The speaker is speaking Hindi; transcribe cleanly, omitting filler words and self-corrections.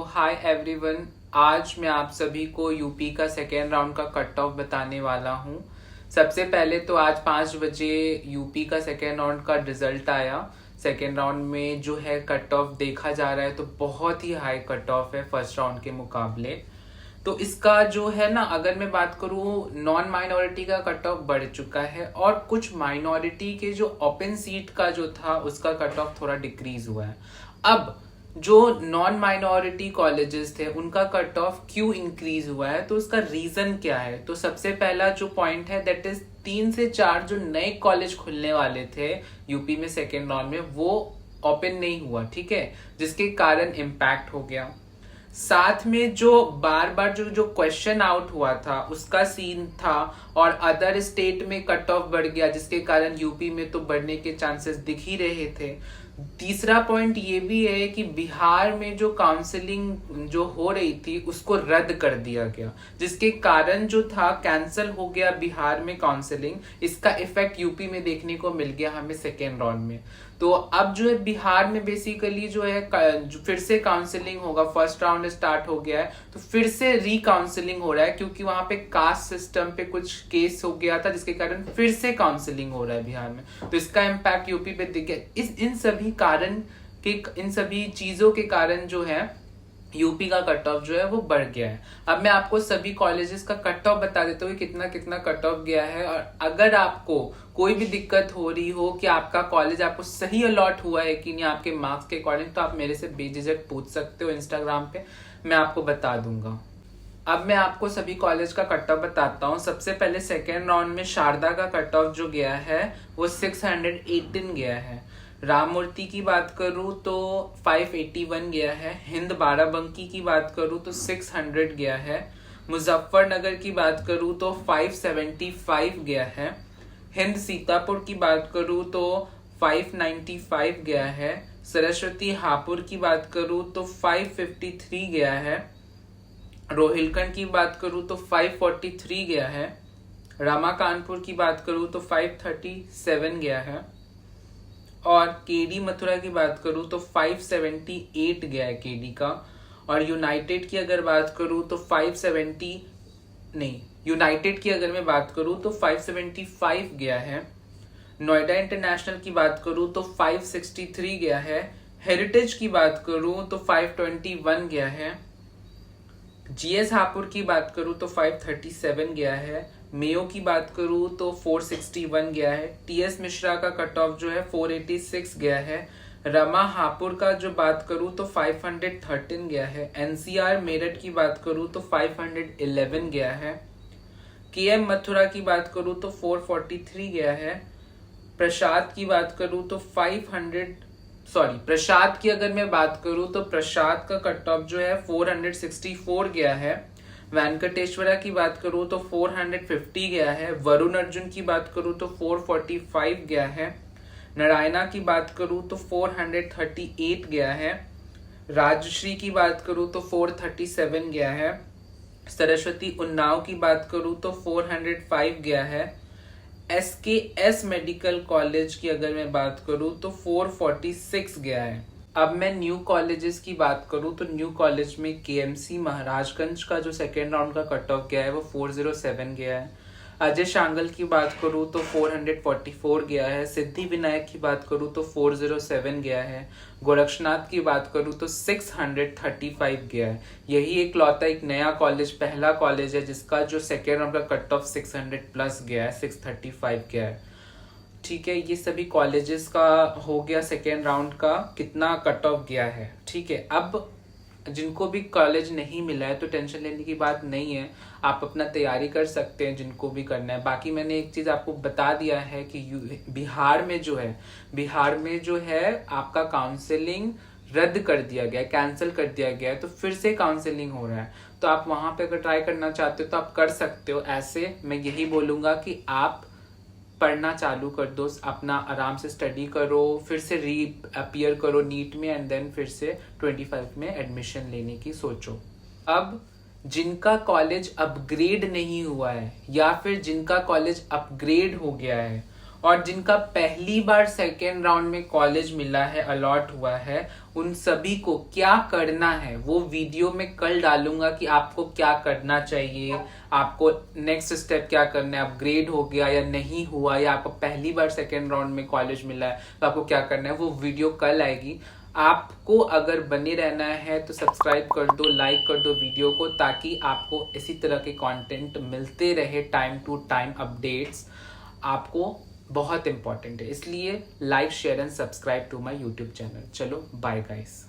Hi everyone. आज मैं आप सभी को यूपी का सेकेंड राउंड का कट ऑफ बताने वाला हूँ। सबसे पहले तो आज 5 बजे यूपी का सेकेंड राउंड का रिजल्ट आया। सेकेंड राउंड में जो है कट ऑफ देखा जा रहा है तो बहुत ही हाई कट ऑफ है फर्स्ट राउंड के मुकाबले। तो इसका जो है ना, अगर मैं बात करूँ, नॉन माइनॉरिटी का कट ऑफ बढ़ चुका है और कुछ माइनॉरिटी के जो ओपन सीट का जो था उसका कट ऑफ थोड़ा डिक्रीज हुआ है। अब जो नॉन माइनॉरिटी कॉलेजेस थे उनका कट ऑफ क्यों इंक्रीज हुआ है, तो उसका रीजन क्या है। तो सबसे पहला जो पॉइंट है दैट इज 3 से 4 जो नए कॉलेज खुलने वाले थे यूपी में सेकेंड राउंड में वो ओपन नहीं हुआ, ठीक है, जिसके कारण इम्पैक्ट हो गया। साथ में जो बार बार जो क्वेश्चन आउट हुआ था उसका सीन था और अदर स्टेट में कट ऑफ बढ़ गया, जिसके कारण यूपी में तो बढ़ने के चांसेस दिख ही रहे थे। तीसरा पॉइंट ये भी है कि बिहार में जो काउंसलिंग जो हो रही थी उसको रद्द कर दिया गया, जिसके कारण जो था कैंसिल हो गया बिहार में काउंसलिंग। इसका इफेक्ट यूपी में देखने को मिल गया हमें सेकेंड राउंड में। तो अब जो है बिहार में बेसिकली जो है फिर से काउंसलिंग होगा। फर्स्ट राउंड स्टार्ट हो गया है तो फिर से री-काउंसलिंग हो रहा है, क्योंकि वहां पे कास्ट सिस्टम पे कुछ केस हो गया था जिसके कारण फिर से काउंसलिंग हो रहा है बिहार में। तो इसका इम्पैक्ट यूपी पे दिख गया। इन सभी चीजों के कारण जो है यूपी का कट ऑफ जो है वो बढ़ गया है। अब मैं आपको सभी कॉलेजेस का कट ऑफ बता देता हूँ कितना कितना कट ऑफ गया है। और अगर आपको कोई भी दिक्कत हो रही हो कि आपका कॉलेज आपको सही अलॉट हुआ है कि नहीं आपके मार्क्स के अकॉर्डिंग, तो आप मेरे से बेझिझक पूछ सकते हो इंस्टाग्राम पे, मैं आपको बता दूंगा। अब मैं आपको सभी कॉलेज का कट ऑफ बताता हूँ। सबसे पहले सेकेंड राउंड में शारदा का कट ऑफ जो गया है वो 618 गया है। राममूर्ति की बात करूँ तो 581 गया है। हिंद बाराबंकी की बात करूँ तो 600 गया है। मुजफ्फरनगर की बात करूँ तो 575 गया है। हिंद सीतापुर की बात करूँ तो 595 गया है। सरस्वती हापुड़ की बात करूँ तो 553 गया है। रोहिलखंड की बात करूँ तो 543 गया है। रामा कानपुर की बात करूँ तो 537 गया है। और केडी मथुरा की बात करूँ तो 578 गया है केडी का। और यूनाइटेड की अगर बात करूँ तो 570 नहीं, यूनाइटेड की अगर मैं बात करूँ तो 575 गया है। नोएडा इंटरनेशनल की बात करूँ तो 563 गया है। हेरिटेज की बात करूँ तो 521 गया है। जीएस हापुड़ की बात करूँ तो 537 गया है। मेयो की बात करूँ तो 461 गया है। टीएस मिश्रा का कट ऑफ जो है 486 गया है। रमा हापुड़ का जो बात करूँ तो 513 गया है। एनसीआर मेरठ की बात करूँ तो 511 गया है। केएम मथुरा की बात करूँ तो 443 गया है। प्रसाद की बात करूँ तो प्रसाद की अगर मैं बात करूँ तो प्रसाद का कट ऑफ जो है 464 गया है। वेंकटेश्वरा की बात करूँ तो 450 गया है। वरुण अर्जुन की बात करूँ तो 445 गया है। नारायणा की बात करूँ तो 438 गया है। राजश्री की बात करूँ तो 437 गया है। सरस्वती उन्नाव की बात करूँ तो 405 गया है। एसकेएस मेडिकल कॉलेज की अगर मैं बात करूँ तो 446 गया है। अब मैं न्यू कॉलेजेस की बात करूँ तो न्यू कॉलेज में केएमसी महाराजगंज का जो सेकेंड राउंड का कट ऑफ गया है वो 407 गया है। अजय शांगल की बात करूँ तो 444 गया है। सिद्धि विनायक की बात करूँ तो 407 गया है। गोरक्षनाथ की बात करूँ तो 635 गया है। यही एक लौता एक नया कॉलेज, पहला कॉलेज है जिसका जो सेकेंड राउंड का कट ऑफ 600 प्लस गया है, 635 गया है। ठीक है, ये सभी कॉलेजेस का हो गया सेकेंड राउंड का कितना कट ऑफ गया है। ठीक है, अब जिनको भी कॉलेज नहीं मिला है तो टेंशन लेने की बात नहीं है, आप अपना तैयारी कर सकते हैं जिनको भी करना है। बाकी मैंने एक चीज आपको बता दिया है कि बिहार में जो है आपका काउंसलिंग रद्द कर दिया गया है, कैंसिल कर दिया गया है, तो फिर से काउंसलिंग हो रहा है। तो आप वहां पे अगर ट्राई करना चाहते हो तो आप कर सकते हो। ऐसे मैं यही बोलूंगा कि आप पढ़ना चालू कर दो, अपना आराम से स्टडी करो, फिर से री अपीयर करो नीट में एंड देन फिर से 25 में एडमिशन लेने की सोचो। अब जिनका कॉलेज अपग्रेड नहीं हुआ है या फिर जिनका कॉलेज अपग्रेड हो गया है और जिनका पहली बार सेकेंड राउंड में कॉलेज मिला है, अलॉट हुआ है, उन सभी को क्या करना है वो वीडियो में कल डालूंगा कि आपको क्या करना चाहिए, आपको नेक्स्ट स्टेप क्या करना है, अपग्रेड हो गया या नहीं हुआ, या आपको पहली बार सेकेंड राउंड में कॉलेज मिला है तो आपको क्या करना है, वो वीडियो कल आएगी। आपको अगर बने रहना है तो सब्सक्राइब कर दो, लाइक कर दो वीडियो को, ताकि आपको इसी तरह के कंटेंट मिलते रहे, टाइम टू टाइम अपडेट्स आपको बहुत इंपॉर्टेंट है। इसलिए like share and subscribe to my YouTube channel. चलो बाय गाइस।